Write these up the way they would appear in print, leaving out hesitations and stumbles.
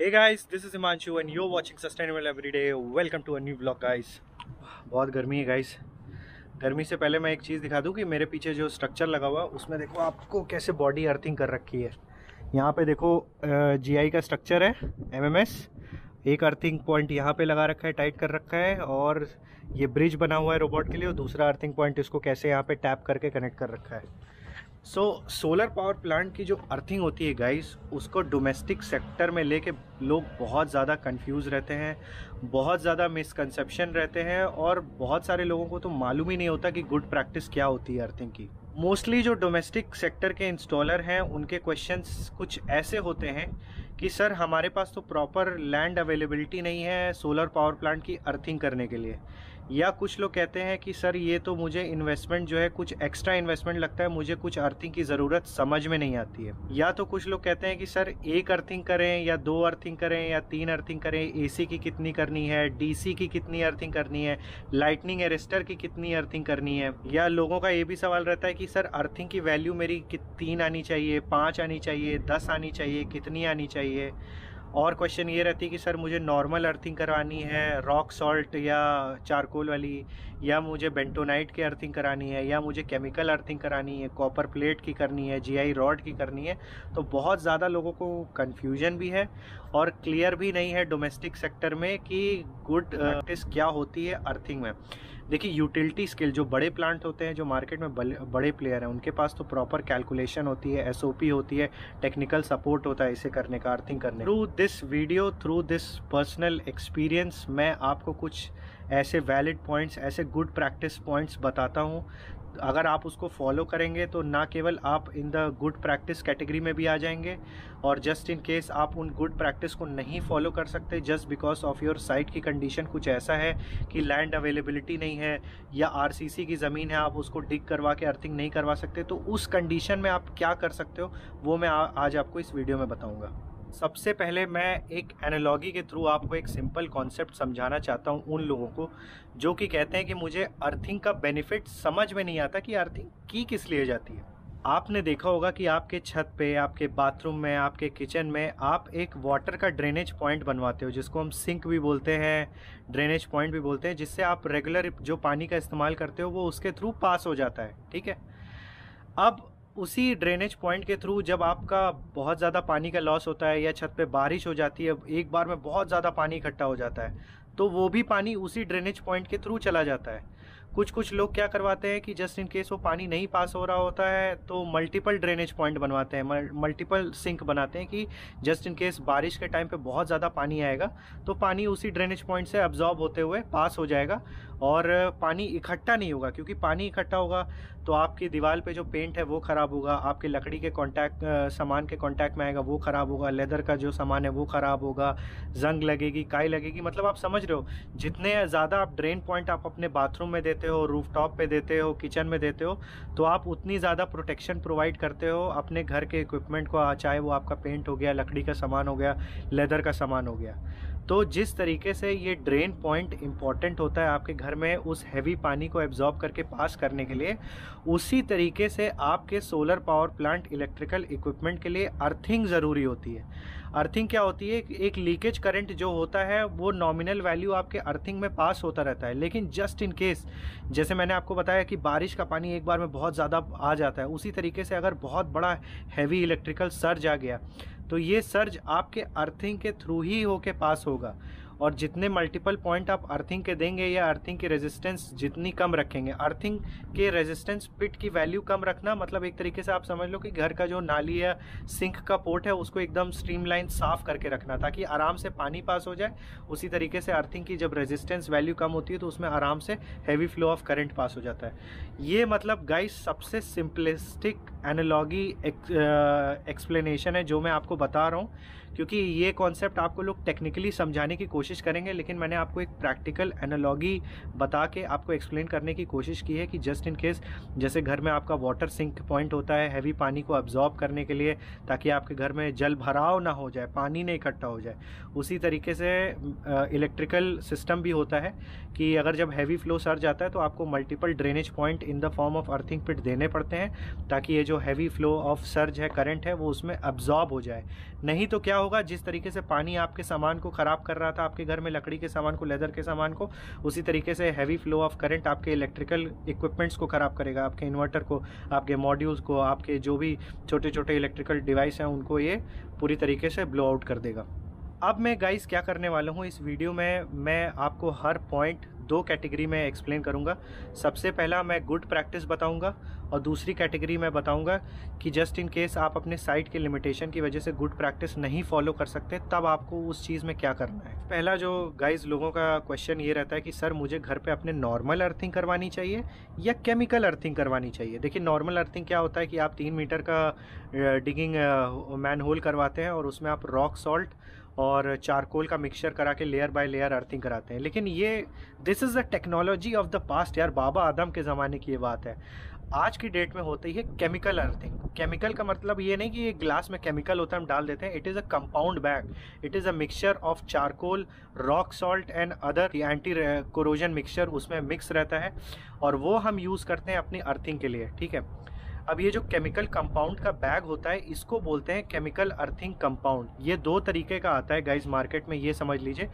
Hey guys, this is Himanshu and you're watching Sustainable Everyday. Welcome to a new vlog guys. बहुत गर्मी है guys. गर्मी से पहले मैं एक चीज़ दिखा दूं कि मेरे पीछे जो स्ट्रक्चर लगा हुआ है उसमें देखो आपको कैसे बॉडी अर्थिंग कर रखी है। यहाँ पे देखो जीआई का स्ट्रक्चर है, एमएमएस। एक अर्थिंग पॉइंट यहाँ पे लगा रखा है, टाइट कर रखा है, और ये ब्रिज बना हुआ है रोबोट के लिए, और दूसरा अर्थिंग पॉइंट इसको कैसे यहाँ पे टैप करके कनेक्ट कर रखा है। सोलर पावर प्लांट की जो अर्थिंग होती है गाइस, उसको डोमेस्टिक सेक्टर में लेके लोग बहुत ज़्यादा कंफ्यूज रहते हैं, बहुत ज़्यादा मिसकंसेप्शन रहते हैं, और बहुत सारे लोगों को तो मालूम ही नहीं होता कि गुड प्रैक्टिस क्या होती है अर्थिंग की। मोस्टली जो डोमेस्टिक सेक्टर के इंस्टॉलर हैं उनके क्वेश्चंस कुछ ऐसे होते हैं कि सर हमारे पास तो प्रॉपर लैंड अवेलेबिलिटी नहीं है सोलर पावर प्लांट की अर्थिंग करने के लिए, या कुछ लोग कहते हैं कि सर ये तो मुझे इन्वेस्टमेंट जो है कुछ एक्स्ट्रा इन्वेस्टमेंट लगता है, मुझे कुछ अर्थिंग की ज़रूरत समझ में नहीं आती है। या तो कुछ लोग कहते हैं कि सर एक अर्थिंग करें या दो अर्थिंग करें या तीन अर्थिंग करें, एसी की कितनी करनी है, डीसी की कितनी अर्थिंग करनी है, लाइटनिंग अरेस्टर की कितनी अर्थिंग करनी है। या लोगों का ये भी सवाल रहता है कि सर अर्थिंग की वैल्यू मेरी 3 आनी चाहिए, 5 आनी चाहिए, 10 आनी चाहिए, कितनी आनी चाहिए। और क्वेश्चन ये रहती है कि सर मुझे नॉर्मल अर्थिंग करवानी है रॉक सॉल्ट या चारकोल वाली, या मुझे बेंटोनाइट की अर्थिंग करानी है, या मुझे केमिकल अर्थिंग करानी है, कॉपर प्लेट की करनी है, जीआई रॉड की करनी है। तो बहुत ज़्यादा लोगों को कन्फ्यूजन भी है और क्लियर भी नहीं है डोमेस्टिक सेक्टर में कि गुड प्रैक्टिस क्या होती है अर्थिंग में। देखिए, यूटिलिटी स्केल जो बड़े प्लांट होते हैं, जो मार्केट में बड़े प्लेयर हैं, उनके पास तो प्रॉपर कैलकुलेशन होती है, एसओपी होती है, टेक्निकल सपोर्ट होता है इसे करने का, अर्थिंग करने। Through this video, through this personal experience, मैं आपको कुछ ऐसे वैलिड पॉइंट्स, ऐसे गुड प्रैक्टिस पॉइंट्स बताता हूँ। अगर आप उसको फॉलो करेंगे तो ना केवल आप in the good practice category में भी आ जाएंगे, और जस्ट इन केस आप उन गुड प्रैक्टिस को नहीं फॉलो कर सकते just because of your site की कंडीशन कुछ ऐसा है कि लैंड अवेलेबिलिटी नहीं है, या आरसीसी की ज़मीन है, आप उसको डिग करवा के अर्थिंग नहीं करवा सकते, तो उस कंडीशन में आप क्या कर सकते हो वो मैं आज आपको इस वीडियो में बताऊँगा। सबसे पहले मैं एक एनालॉजी के थ्रू आपको एक सिंपल कॉन्सेप्ट समझाना चाहता हूँ उन लोगों को जो कि कहते हैं कि मुझे अर्थिंग का बेनिफिट समझ में नहीं आता कि अर्थिंग की किस लिए जाती है। आपने देखा होगा कि आपके छत पे, आपके बाथरूम में, आपके किचन में आप एक वाटर का ड्रेनेज पॉइंट बनवाते हो, जिसको हम सिंक भी बोलते हैं, ड्रेनेज पॉइंट भी बोलते हैं, जिससे आप रेगुलर जो पानी का इस्तेमाल करते हो वो उसके थ्रू पास हो जाता है। ठीक है, अब उसी ड्रेनेज पॉइंट के थ्रू जब आपका बहुत ज़्यादा पानी का लॉस होता है, या छत पे बारिश हो जाती है, एक बार में बहुत ज़्यादा पानी इकट्ठा हो जाता है, तो वो भी पानी उसी ड्रेनेज पॉइंट के थ्रू चला जाता है। कुछ लोग क्या करवाते हैं कि जस्ट इन केस वो पानी नहीं पास हो रहा होता है तो मल्टीपल ड्रेनेज पॉइंट बनवाते हैं, मल्टीपल सिंक बनाते हैं कि जस्ट इन केस बारिश के टाइम पे बहुत ज़्यादा पानी आएगा तो पानी उसी ड्रेनेज पॉइंट से अब्जॉर्ब होते हुए पास हो जाएगा, और पानी इकट्ठा नहीं होगा। क्योंकि पानी इकट्ठा होगा तो आपकी दीवार पे जो पेंट है वो ख़राब होगा, आपके लकड़ी के सामान के कांटेक्ट में आएगा वो ख़राब होगा, लेदर का जो सामान है वो ख़राब होगा, जंग लगेगी, काई लगेगी। मतलब आप समझ रहे हो, जितने ज़्यादा आप ड्रेन पॉइंट आप अपने बाथरूम में देते हो, रूफटॉप पे देते हो, किचन में देते हो, तो आप उतनी ज़्यादा प्रोटेक्शन प्रोवाइड करते हो अपने घर के इक्विपमेंट को, चाहे वो आपका पेंट हो गया, लकड़ी का सामान हो गया, लेदर का सामान हो गया। तो जिस तरीके से ये ड्रेन पॉइंट इम्पॉर्टेंट होता है आपके घर में उस हैवी पानी को एब्जॉर्ब करके पास करने के लिए, उसी तरीके से आपके solar power plant electrical equipment के लिए अर्थिंग ज़रूरी होती है। अर्थिंग क्या होती है? एक लीकेज करंट जो होता है वो नॉमिनल वैल्यू आपके अर्थिंग में पास होता रहता है, लेकिन जस्ट इन केस, जैसे मैंने आपको बताया कि बारिश का पानी एक बार में बहुत ज़्यादा आ जाता है, उसी तरीके से अगर बहुत बड़ा हैवी इलेक्ट्रिकल सर्ज आ गया तो ये सर्ज आपके अर्थिंग के थ्रू ही होके पास होगा। और जितने मल्टीपल पॉइंट आप अर्थिंग के देंगे या अर्थिंग की रेजिस्टेंस जितनी कम रखेंगे, अर्थिंग के रेजिस्टेंस पिट की वैल्यू कम रखना मतलब एक तरीके से आप समझ लो कि घर का जो नाली या सिंक का पोर्ट है उसको एकदम स्ट्रीमलाइन साफ करके रखना ताकि आराम से पानी पास हो जाए। उसी तरीके से अर्थिंग की जब रेजिस्टेंस वैल्यू कम होती है तो उसमें आराम से heavy flow of current pass हो जाता है। ये मतलब गाइस सबसे सिंपलिस्टिक एनालॉजी एक्सप्लेनेशन है जो मैं आपको बता रहा हूँ, क्योंकि ये कॉन्सेप्ट आपको लोग टेक्निकली समझाने की कोशिश करेंगे, लेकिन मैंने आपको एक प्रैक्टिकल एनालॉजी बता के आपको एक्सप्लेन करने की कोशिश की है कि जस्ट इन केस जैसे घर में आपका वाटर सिंक पॉइंट होता है हैवी पानी को अब्जॉर्ब करने के लिए ताकि आपके घर में जल भराव ना हो जाए, पानी नहीं इकट्ठा हो जाए, उसी तरीके से इलेक्ट्रिकल सिस्टम भी होता है कि अगर जब हैवी फ्लो सर्ज आता है तो आपको multiple drainage point in the form of earthing pit देने पड़ते हैं ताकि ये जो हैवी फ्लो ऑफ सर्ज है, करंट है, वो उसमें अब्जॉर्ब हो जाए। नहीं तो क्या होगा जिस तरीके से पानी आपके सामान को ख़राब कर रहा था, आपके घर में लकड़ी के सामान को, लेदर के सामान को, उसी तरीके से हैवी फ्लो ऑफ करंट आपके इलेक्ट्रिकल इक्विपमेंट्स को ख़राब करेगा, आपके इन्वर्टर को, आपके मॉड्यूल्स को, आपके जो भी छोटे छोटे इलेक्ट्रिकल डिवाइस हैं उनको ये पूरी तरीके से ब्लो आउट कर देगा। अब मैं गाइस क्या करने वाला हूँ इस वीडियो में, मैं आपको हर पॉइंट 2 कैटेगरी में एक्सप्लेन करूँगा। सबसे पहला मैं गुड प्रैक्टिस बताऊँगा और दूसरी कैटेगरी में बताऊँगा कि जस्ट इन केस आप अपने साइट के लिमिटेशन की वजह से गुड प्रैक्टिस नहीं फॉलो कर सकते तब आपको उस चीज़ में क्या करना है। पहला जो गाइस लोगों का क्वेश्चन ये रहता है कि सर मुझे घर पे अपने नॉर्मल अर्थिंग करवानी चाहिए या केमिकल अर्थिंग करवानी चाहिए। देखिए नॉर्मल अर्थिंग क्या होता है कि आप 3 मीटर का डिगिंग मैन होल करवाते हैं और उसमें आप रॉक सॉल्ट और चारकोल का मिक्सचर करा के लेयर बाय लेयर अर्थिंग कराते हैं। लेकिन ये this is the technology of the past यार, बाबा आदम के ज़माने की ये बात है। आज की डेट में होती है केमिकल अर्थिंग। केमिकल का मतलब ये नहीं कि एक ग्लास में केमिकल होता है हम डाल देते हैं। It is a compound bag, it is a mixture of charcoal, rock salt and other anti corrosion mixture उसमें मिक्स रहता है और वो हम यूज़ करते हैं अपनी अर्थिंग के लिए, ठीक है। अब ये जो केमिकल कंपाउंड का बैग होता है इसको बोलते हैं केमिकल अर्थिंग कंपाउंड। ये 2 तरीके का आता है गाइज मार्केट में, ये समझ लीजिए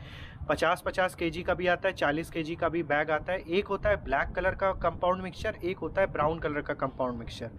50-50 kg का भी आता है, 40 kg का भी बैग आता है। एक होता है ब्लैक कलर का कंपाउंड मिक्सचर, एक होता है ब्राउन कलर का कंपाउंड मिक्सचर।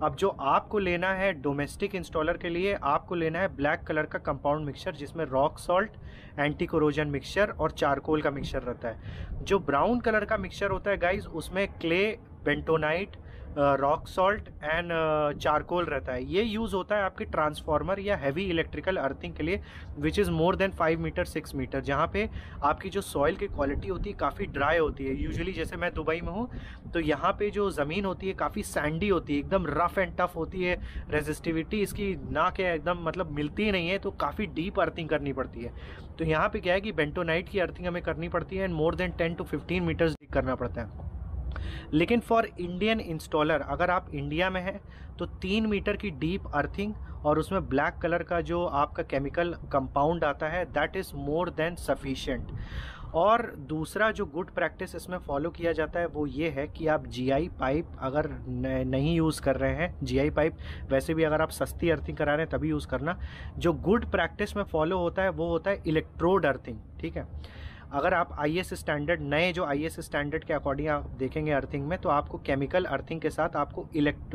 अब जो आपको लेना है डोमेस्टिक इंस्टॉलर के लिए, आपको लेना है ब्लैक कलर का कंपाउंड मिक्सचर जिसमें rock salt, anti corrosion mixture और चारकोल का मिक्सचर रहता है। जो ब्राउन कलर का मिक्सचर होता है गाइज उसमें clay, bentonite, rock salt and charcoal रहता है। ये यूज़ होता है आपके ट्रांसफार्मर या हैवी इलेक्ट्रिकल अर्थिंग के लिए which is more than 5 metre 6 metre, जहाँ पे आपकी जो सॉइल की क्वालिटी होती है काफ़ी ड्राई होती है। यूजुअली जैसे मैं दुबई में हूँ तो यहाँ पे जो ज़मीन होती है काफ़ी सैंडी होती है, एकदम रफ एंड टफ होती है, रेजिस्टिविटी इसकी ना के एकदम मतलब मिलती ही नहीं है, तो काफ़ी डीप अर्थिंग करनी पड़ती है। तो यहाँ पे क्या है कि बेंटोनाइट की अर्थिंग हमें करनी पड़ती है and more than 10 to 15 metres करना पड़ता है। लेकिन फॉर इंडियन इंस्टॉलर, अगर आप इंडिया में हैं तो 3 मीटर की डीप अर्थिंग और उसमें ब्लैक कलर का जो आपका केमिकल कंपाउंड आता है that is more than sufficient. और दूसरा जो गुड प्रैक्टिस इसमें फॉलो किया जाता है वो ये है कि आप जीआई पाइप अगर नहीं यूज़ कर रहे हैं, जीआई पाइप वैसे भी अगर आप सस्ती अर्थिंग करा रहे हैं तभी यूज़ करना। जो गुड प्रैक्टिस में फॉलो होता है वो होता है इलेक्ट्रोड अर्थिंग, ठीक है। अगर आप आईएस स्टैंडर्ड, नए जो आईएस स्टैंडर्ड के अकॉर्डिंग आप देखेंगे अर्थिंग में, तो आपको केमिकल अर्थिंग के साथ आपको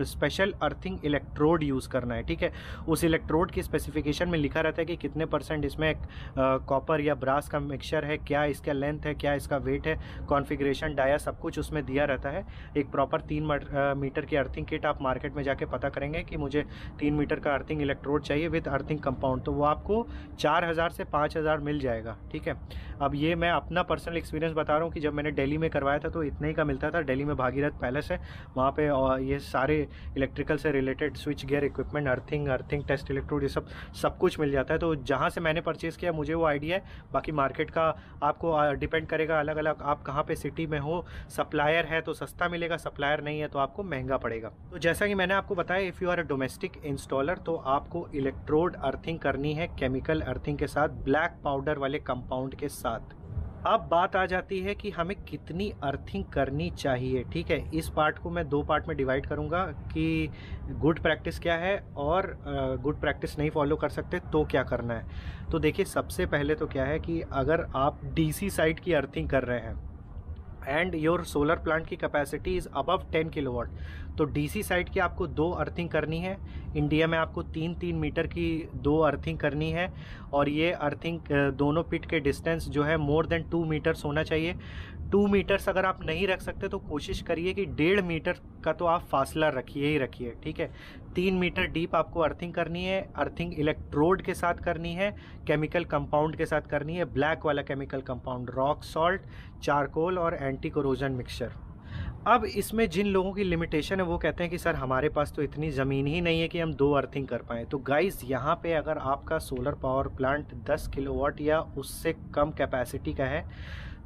स्पेशल अर्थिंग इलेक्ट्रोड यूज़ करना है, ठीक है। उस इलेक्ट्रोड की स्पेसिफिकेशन में लिखा रहता है कि कितने % इसमें कॉपर या ब्रास का मिक्सचर है, क्या इसका लेंथ है, क्या इसका वेट है, कॉन्फ़िगरेशन, डाया, सब कुछ उसमें दिया रहता है। एक प्रॉपर 3 मीटर की अर्थिंग किट आप मार्केट में जाके पता करेंगे कि मुझे 3 मीटर का अर्थिंग इलेक्ट्रोड चाहिए विद अर्थिंग कंपाउंड, तो वो आपको 4000 से 5000 मिल जाएगा, ठीक है। अब ये मैं अपना पर्सनल एक्सपीरियंस बता रहा हूँ कि जब मैंने दिल्ली में करवाया था तो इतने ही का मिलता था। दिल्ली में भागीरथ पैलेस है, वहाँ पे ये सारे इलेक्ट्रिकल से related switch gear equipment, earthing test electrode, ये सब कुछ मिल जाता है। तो जहाँ से मैंने परचेज़ किया मुझे वो आइडिया है। बाकी मार्केट का आपको डिपेंड करेगा, अलग अलग आप कहाँ पे सिटी में हो। सप्लायर है तो सस्ता मिलेगा, सप्लायर नहीं है तो आपको महंगा पड़ेगा। तो जैसा कि मैंने आपको बताया, if you are a domestic installer तो आपको इलेक्ट्रोड अर्थिंग करनी है केमिकल अर्थिंग के साथ, ब्लैक पाउडर वाले कंपाउंड के साथ। अब बात आ जाती है कि हमें कितनी अर्थिंग करनी चाहिए, ठीक है। इस पार्ट को मैं 2 पार्ट में डिवाइड करूंगा कि गुड प्रैक्टिस क्या है और गुड प्रैक्टिस नहीं फॉलो कर सकते तो क्या करना है। तो देखिए सबसे पहले तो क्या है कि अगर आप डीसी साइट की अर्थिंग कर रहे हैं एंड योर सोलर प्लांट की कैपेसिटी इज़ अबव 10 किलोवाट, तो डीसी साइट की आपको 2 अर्थिंग करनी है। इंडिया में आपको 3-3 मीटर की 2 अर्थिंग करनी है और ये अर्थिंग दोनों पिट के डिस्टेंस जो है मोर देन 2 मीटर्स होना चाहिए। 2 मीटर्स अगर आप नहीं रख सकते तो कोशिश करिए कि 1.5 मीटर का तो आप फासला रखिए ही रखिए, ठीक है। 3 मीटर डीप आपको अर्थिंग करनी है। अर्थिंग इलेक्ट्रोड के साथ करनी है, केमिकल कंपाउंड के साथ करनी है, ब्लैक वाला chemical compound, rock salt, charcoal और एंटी कोरोजन मिक्सचर। अब इसमें जिन लोगों की लिमिटेशन है वो कहते हैं कि सर हमारे पास तो इतनी ज़मीन ही नहीं है कि हम 2 अर्थिंग कर पाएँ। तो गाइज़ यहाँ पे अगर आपका सोलर पावर प्लांट 10 किलोवाट या उससे कम कैपेसिटी का है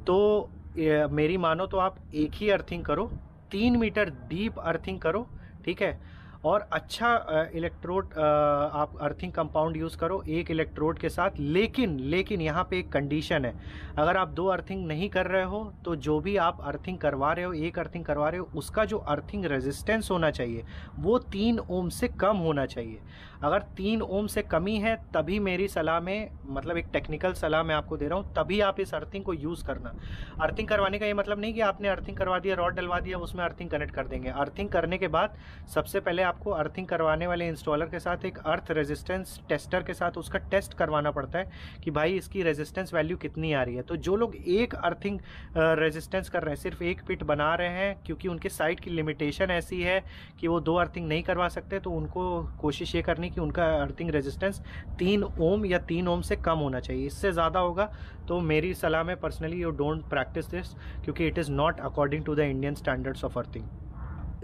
तो मेरी मानो तो आप एक ही अर्थिंग करो, 3 मीटर डीप अर्थिंग करो, ठीक है। और अच्छा इलेक्ट्रोड आप अर्थिंग कंपाउंड यूज़ करो एक इलेक्ट्रोड के साथ। लेकिन यहाँ पे एक कंडीशन है, अगर आप 2 अर्थिंग नहीं कर रहे हो तो जो भी आप अर्थिंग करवा रहे हो, एक अर्थिंग करवा रहे हो, उसका जो अर्थिंग रेजिस्टेंस होना चाहिए वो 3 ओम से कम होना चाहिए। अगर 3 ओम से कमी है तभी मेरी सलाह में, मतलब एक टेक्निकल सलाह मैं आपको दे रहा हूँ, तभी आप इस अर्थिंग को यूज़ करना। अर्थिंग करवाने का ये मतलब नहीं कि आपने अर्थिंग करवा दिया, रॉड डलवा दिया, उसमें अर्थिंग कनेक्ट कर देंगे। अर्थिंग करने के बाद सबसे पहले आपको अर्थिंग करवाने वाले इंस्टॉलर के साथ एक अर्थ रेजिस्टेंस टेस्टर के साथ उसका टेस्ट करवाना पड़ता है कि भाई इसकी रेजिस्टेंस वैल्यू कितनी आ रही है। तो जो लोग एक अर्थिंग रेजिस्टेंस कर रहे हैं, सिर्फ एक पिट बना रहे हैं, क्योंकि उनके साइट की लिमिटेशन ऐसी है कि वो 2 अर्थिंग नहीं करवा सकते, तो उनको कोशिश ये करनी कि उनका अर्थिंग रेजिस्टेंस 3 ओम या 3 ओम से कम होना चाहिए। इससे ज़्यादा होगा तो मेरी सलाह में personally you don't practice this, क्योंकि it is not according to the Indian standards of earthing.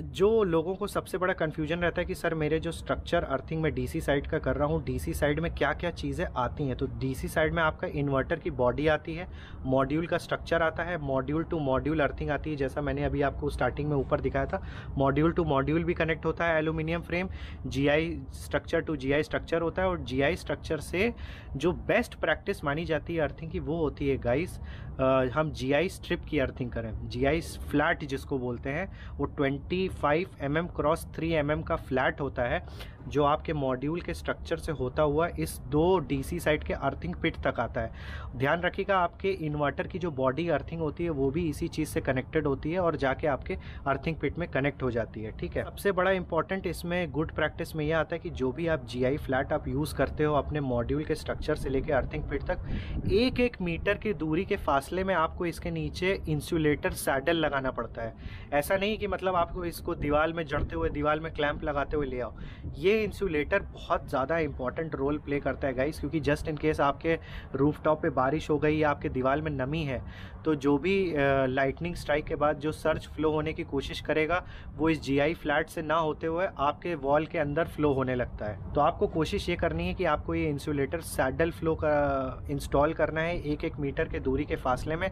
जो लोगों को सबसे बड़ा कन्फ्यूजन रहता है कि सर मेरे जो स्ट्रक्चर अर्थिंग में डीसी साइड का कर रहा हूँ, डीसी साइड में क्या क्या चीज़ें आती हैं। तो डीसी साइड में आपका इन्वर्टर की बॉडी आती है, मॉड्यूल का स्ट्रक्चर आता है, मॉड्यूल टू मॉड्यूल अर्थिंग आती है, जैसा मैंने अभी आपको स्टार्टिंग में ऊपर दिखाया था। मॉड्यूल टू मॉड्यूल भी कनेक्ट होता है aluminium frame, GI structure to GI structure होता है। और जीआई स्ट्रक्चर से जो बेस्ट प्रैक्टिस मानी जाती है अर्थिंग की वो होती है गाइस, हम जीआई स्ट्रिप की अर्थिंग करें। जीआई फ्लैट जिसको बोलते हैं, वो 25 mm क्रॉस 3 mm का फ्लैट होता है, जो आपके मॉड्यूल के स्ट्रक्चर से होता हुआ इस 2 डीसी साइड के अर्थिंग पिट तक आता है। ध्यान रखिएगा आपके इन्वर्टर की जो बॉडी अर्थिंग होती है वो भी इसी चीज़ से कनेक्टेड होती है और जाके आपके अर्थिंग पिट में कनेक्ट हो जाती है। ठीक है, सबसे बड़ा इंपॉर्टेंट इसमें गुड प्रैक्टिस में यह आता है कि जो भी आप जीआई फ्लैट आप यूज़ करते हो अपने मॉड्यूल के स्ट्रक्चर से लेकर अर्थिंग पिट तक, 1-1 मीटर की दूरी के फासले में आपको इसके नीचे इंसुलेटर सैडल लगाना पड़ता है। ऐसा नहीं कि मतलब आपको इसको दीवार में जड़ते हुए, दीवार में क्लैंप लगाते हुए ले आओ। ये इंसुलेटर बहुत ज़्यादा इंपॉर्टेंट रोल प्ले करता है गाइस, क्योंकि जस्ट इन केस आपके रूफटॉप पे बारिश हो गई या आपके दीवार में नमी है, तो जो भी लाइटनिंग स्ट्राइक के बाद जो सर्ज फ्लो होने की कोशिश करेगा वो इस जीआई फ्लैट से ना होते हुए आपके वॉल के अंदर फ्लो होने लगता है। तो आपको कोशिश ये करनी है कि आपको ये इंसुलेटर सैडल फ्लो का इंस्टॉल करना है 1-1 मीटर के दूरी के फासले में,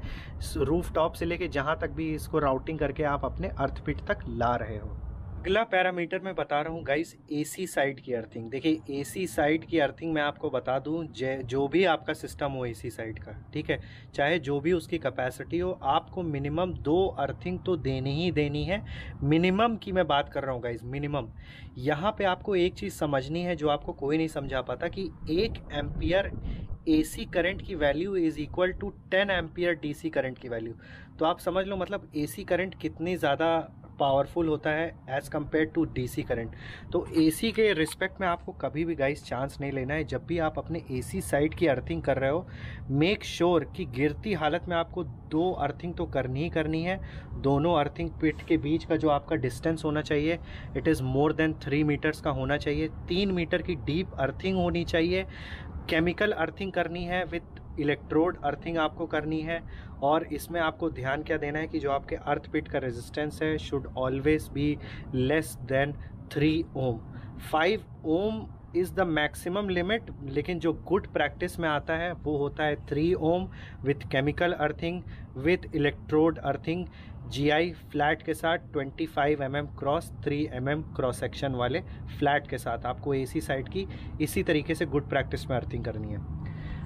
रूफ टॉप से लेके जहाँ तक भी इसको राउटिंग करके आप अपने अर्थ पिट तक ला रहे हो। अगला पैरामीटर मैं बता रहा हूँ गाइस, एसी साइड की अर्थिंग। देखिए एसी साइड की अर्थिंग मैं आपको बता दूँ, जो भी आपका सिस्टम हो एसी साइड का, ठीक है, चाहे जो भी उसकी कैपेसिटी हो, आपको मिनिमम 2 अर्थिंग तो देनी ही देनी है। मिनिमम की मैं बात कर रहा हूँ गाइस, मिनिमम। यहाँ पे आपको एक चीज़ समझनी है जो आपको कोई नहीं समझा पाता, कि 1 एम्पियर एसी करंट की value is equal to 10 ampere DC current की वैल्यू। तो आप समझ लो मतलब एसी करंट कितनी ज़्यादा पावरफुल होता है as compared to DC current. तो एसी के रिस्पेक्ट में आपको कभी भी गाइस चांस नहीं लेना है। जब भी आप अपने एसी साइड की अर्थिंग कर रहे हो, मेक श्योर कि गिरती हालत में आपको 2 अर्थिंग तो करनी ही करनी है। दोनों अर्थिंग पिट के बीच का जो आपका डिस्टेंस होना चाहिए, it is more than 3 metres का होना चाहिए। 3 मीटर की डीप अर्थिंग होनी चाहिए। केमिकल अर्थिंग करनी है, विथ इलेक्ट्रोड अर्थिंग आपको करनी है। और इसमें आपको ध्यान क्या देना है कि जो आपके अर्थ पिट का रेजिस्टेंस है should always be less than 3 ohm. 5 ohm is the maximum limit, लेकिन जो गुड प्रैक्टिस में आता है वो होता है 3 ohm with chemical earthing, with electrode earthing, GI flat के साथ 25 mm cross 3 mm cross section वाले फ्लैट के साथ आपको एसी साइड की इसी तरीके से गुड प्रैक्टिस में अर्थिंग करनी है।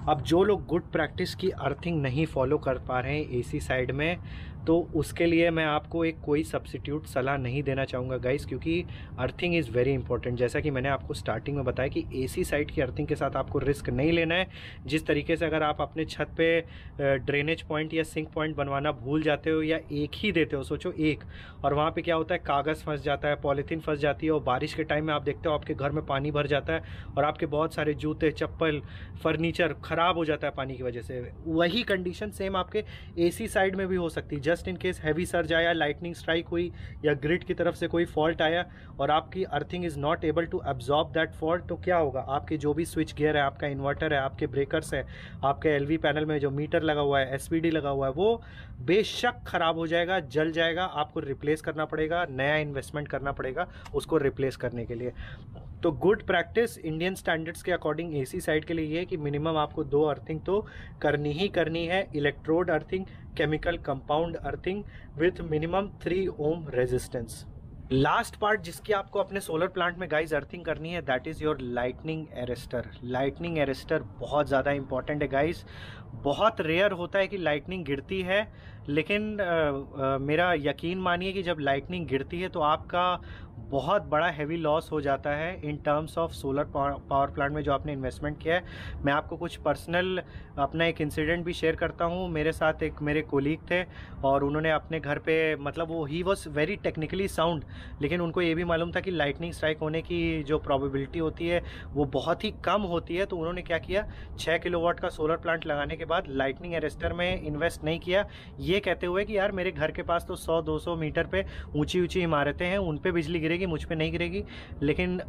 अब जो लोग गुड प्रैक्टिस की अर्थिंग नहीं फॉलो कर पा रहे हैं एसी साइड में, तो उसके लिए मैं आपको एक कोई सब्स्टिट्यूट सलाह नहीं देना चाहूँगा गाइस, क्योंकि अर्थिंग इज़ वेरी इंपॉर्टेंट। जैसा कि मैंने आपको स्टार्टिंग में बताया कि एसी साइड की अर्थिंग के साथ आपको रिस्क नहीं लेना है। जिस तरीके से अगर आप अपने छत पे ड्रेनेज पॉइंट या सिंक पॉइंट बनवाना भूल जाते हो या एक ही देते हो, सोचो एक, और वहाँ पे क्या होता है, कागज़ फंस जाता है, पॉलीथीन फंस जाती है, और बारिश के टाइम में आप देखते हो आपके घर में पानी भर जाता है और आपके बहुत सारे जूते, चप्पल, फर्नीचर ख़राब हो जाता है पानी की वजह से। वही कंडीशन सेम आपके एसी साइड में भी हो सकती है। Just in case heavy surge आया, लाइटनिंग स्ट्राइक हुई या ग्रिड की तरफ से कोई फॉल्ट आया और आपकी earthing is not able to absorb that fault, तो क्या होगा, आपके जो भी स्विच गियर है, आपका इन्वर्टर है, आपके ब्रेकर्स है, आपके एलवी पैनल में जो मीटर लगा हुआ है, एसपीडी लगा हुआ है, वो बेशक ख़राब हो जाएगा, जल जाएगा, आपको रिप्लेस करना पड़ेगा, नया इन्वेस्टमेंट करना पड़ेगा उसको रिप्लेस करने के लिए। तो गुड प्रैक्टिस इंडियन स्टैंडर्ड्स के अकॉर्डिंग एसी साइड के लिए ये है कि मिनिमम आपको 2 अर्थिंग तो करनी ही करनी है, electrode earthing, chemical compound earthing with minimum 3 ohm resistance. Last part जिसकी आपको अपने सोलर प्लांट में गाइस अर्थिंग करनी है, that is your lightning arrester. Lightning arrester बहुत ज़्यादा इंपॉर्टेंट है गाइस। बहुत रेयर होता है कि लाइटनिंग गिरती है, लेकिन मेरा यकीन मानिए कि जब लाइटनिंग गिरती है तो आपका बहुत बड़ा हैवी लॉस हो जाता है in terms of solar power plant में जो आपने इन्वेस्टमेंट किया है। मैं आपको कुछ पर्सनल अपना एक इंसिडेंट भी शेयर करता हूँ। मेरे साथ एक मेरे कोलीग थे और उन्होंने अपने घर पे, मतलब वो he was very technically sound, लेकिन उनको ये भी मालूम था कि लाइटनिंग स्ट्राइक होने की जो प्रोबेबिलिटी होती है वो बहुत ही कम होती है। तो उन्होंने क्या किया, 6 किलोवाट का सोलर प्लांट लगाने के बाद लाइटनिंग अरेस्टर में इन्वेस्ट नहीं किया, ये कहते हुए कि यार मेरे घर के पास तो 100-200 मीटर पे ऊंची ऊंची इमारतें हैं, उन पे बिजली गिरेगी, मुझ पे नहीं गिरेगी। लेकिन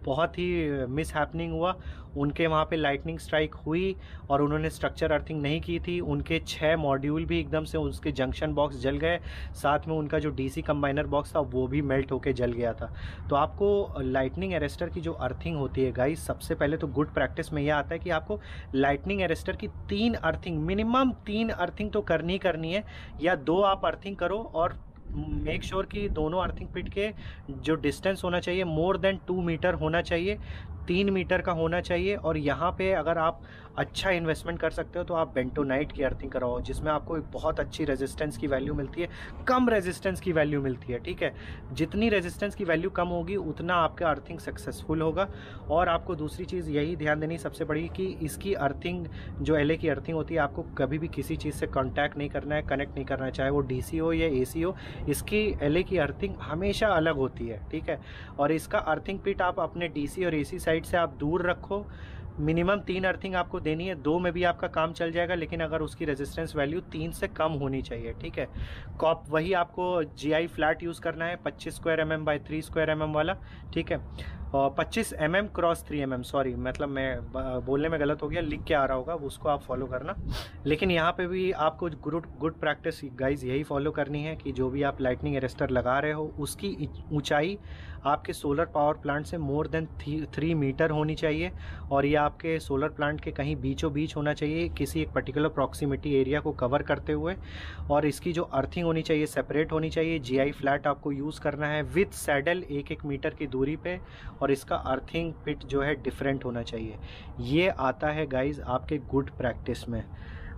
बहुत ही मिस हैपनिंग हुआ, उनके वहाँ पे लाइटनिंग स्ट्राइक हुई और उन्होंने स्ट्रक्चर अर्थिंग नहीं की थी। उनके 6 मॉड्यूल भी एकदम से उसके जंक्शन बॉक्स जल गए, साथ में उनका जो डीसी कंबाइनर बॉक्स था वो भी मेल्ट होके जल गया था। तो आपको लाइटनिंग अरेस्टर की जो अर्थिंग होती है गाइस, सबसे पहले तो गुड प्रैक्टिस में यह आता है कि आपको लाइटनिंग अरेस्टर की 3 अर्थिंग, मिनिमम 3 अर्थिंग तो करनी है, या 2 आप अर्थिंग करो और मेक श्योर कि दोनों अर्थिंग पिट के जो डिस्टेंस होना चाहिए मोर देन 2 मीटर होना चाहिए, 3 मीटर का होना चाहिए। और यहाँ पे अगर आप अच्छा इन्वेस्टमेंट कर सकते हो तो आप बेंटोनाइट की अर्थिंग कराओ, जिसमें आपको एक बहुत अच्छी रेजिस्टेंस की वैल्यू मिलती है, कम रेजिस्टेंस की वैल्यू मिलती है। ठीक है, जितनी रेजिस्टेंस की वैल्यू कम होगी उतना आपका अर्थिंग सक्सेसफुल होगा। और आपको दूसरी चीज़ यही ध्यान देनी सबसे बड़ी कि इसकी अर्थिंग, जो एलए की अर्थिंग होती है, आपको कभी भी किसी चीज़ से कॉन्टैक्ट नहीं करना है, कनेक्ट नहीं करना है, चाहे वो डीसी हो या एसी हो। इसकी एलए की अर्थिंग हमेशा अलग होती है। ठीक है, और इसका अर्थिंग पिट आप अपने डीसी और एसी साइड से आप दूर रखो। मिनिमम 3 अर्थिंग आपको देनी है, 2 में भी आपका काम चल जाएगा, लेकिन अगर उसकी रेजिस्टेंस वैल्यू 3 से कम होनी चाहिए। ठीक है, कॉप वही आपको जीआई फ्लैट यूज़ करना है, 25 square mm by 3 square mm वाला। ठीक है, और 25 mm क्रॉस 3 mm, सॉरी मतलब मैं बोलने में गलत हो गया, लिख के आ रहा होगा, उसको आप फॉलो करना। लेकिन यहाँ पे भी आपको गुड प्रैक्टिस गाइज यही फॉलो करनी है कि जो भी आप लाइटनिंग अरेस्टर लगा रहे हो उसकी ऊंचाई आपके सोलर पावर प्लांट से मोर देन 3 मीटर होनी चाहिए, और ये आपके सोलर प्लांट के कहीं बीचों बीच होना चाहिए, किसी एक पर्टिकुलर प्रॉक्सिमिटी एरिया को कवर करते हुए। और इसकी जो अर्थिंग होनी चाहिए सेपरेट होनी चाहिए। जीआई फ्लैट आपको यूज़ करना है विथ सैडल 1-1 मीटर की दूरी पे, और इसका अर्थिंग पिट जो है डिफरेंट होना चाहिए। ये आता है गाइज आपके गुड प्रैक्टिस में।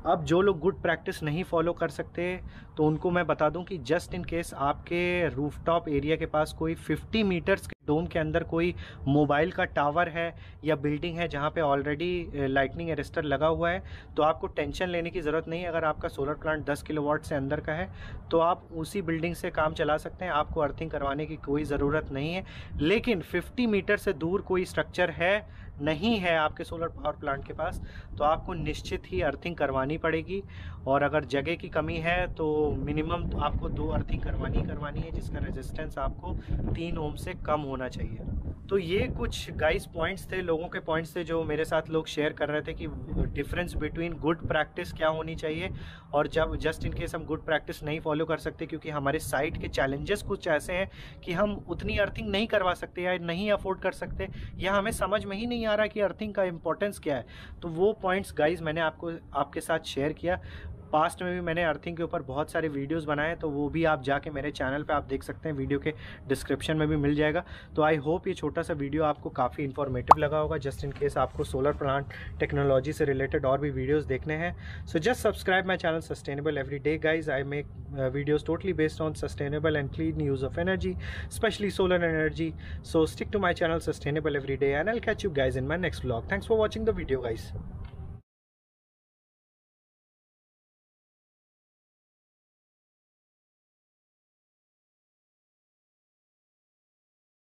अब जो लोग गुड प्रैक्टिस नहीं फॉलो कर सकते तो उनको मैं बता दूं कि जस्ट इन केस आपके रूफटॉप एरिया के पास कोई 50 मीटर्स के डोम के अंदर कोई मोबाइल का टावर है या बिल्डिंग है जहां पे ऑलरेडी लाइटनिंग अरेस्टर लगा हुआ है, तो आपको टेंशन लेने की ज़रूरत नहीं है। अगर आपका सोलर प्लांट 10 किलोवाट से अंदर का है तो आप उसी बिल्डिंग से काम चला सकते हैं, आपको अर्थिंग करवाने की कोई ज़रूरत नहीं है। लेकिन 50 मीटर से दूर कोई स्ट्रक्चर है नहीं है आपके सोलर पावर प्लांट के पास, तो आपको निश्चित ही अर्थिंग करवानी पड़ेगी। और अगर जगह की कमी है तो मिनिमम तो आपको 2 अर्थिंग करवानी है, जिसका रेजिस्टेंस आपको 3 ओम से कम होना चाहिए। तो ये कुछ गाइस पॉइंट्स थे, लोगों के पॉइंट्स थे जो मेरे साथ लोग शेयर कर रहे थे कि डिफरेंस बिटवीन गुड प्रैक्टिस क्या होनी चाहिए और जब जस्ट इन केस हम गुड प्रैक्टिस नहीं फॉलो कर सकते, क्योंकि हमारे साइट के चैलेंजेस कुछ ऐसे हैं कि हम उतनी अर्थिंग नहीं करवा सकते या नहीं अफोर्ड कर सकते, या हमें समझ में ही नहीं आ रहा कि अर्थिंग का इंपॉर्टेंस क्या है। तो वो पॉइंट्स गाइज मैंने आपके साथ शेयर किया। पास्ट में भी मैंने अर्थिंग के ऊपर बहुत सारे वीडियोस बनाए, तो वो भी आप जाके मेरे चैनल पे आप देख सकते हैं, वीडियो के डिस्क्रिप्शन में भी मिल जाएगा। तो आई होप ये छोटा सा वीडियो आपको काफ़ी इन्फॉर्मेटिव लगा होगा, जस्ट इन केस आपको सोलर प्लांट टेक्नोलॉजी से रिलेटेड और भी वीडियोस देखने हैं। So just subscribe my channel sustainable everyday guys. I make videos totally based on sustainable and clean use of energy, specially solar energy. So stick to my channel sustainable everyday and I will catch you guys in my next vlog. Thanks for watching the video guys.